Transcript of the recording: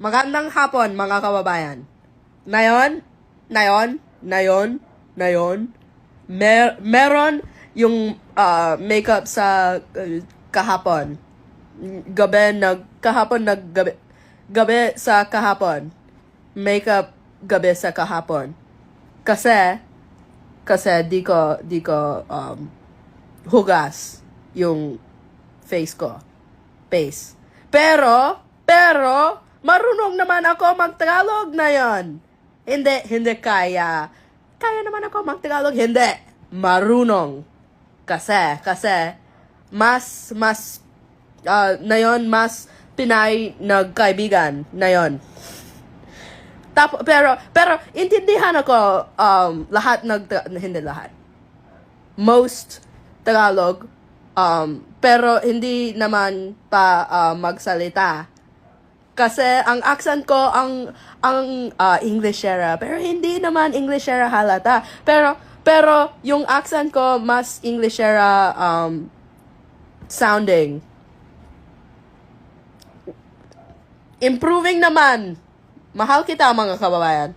Magandang hapon, mga kababayan. Ngayon, meron yung makeup sa kahapon. Gabi sa kahapon. Makeup gabi sa kahapon. Kasi di ko hugas yung face ko. Pero, marunong naman ako mag-Tagalog na yon. Hindi kaya. Kaya naman ako mag-Tagalog. Hindi. Marunong. Kasi, mas, na yon, mas Pinay nagkaibigan na yon. Pero, intindihan ako, hindi lahat. Most Tagalog, pero hindi naman pa magsalita. Kasi ang accent ko ang Englishera, pero hindi naman Englishera halata. Pero yung accent ko mas Englishera sounding. Improving naman. Mahal kita, mga kababayan.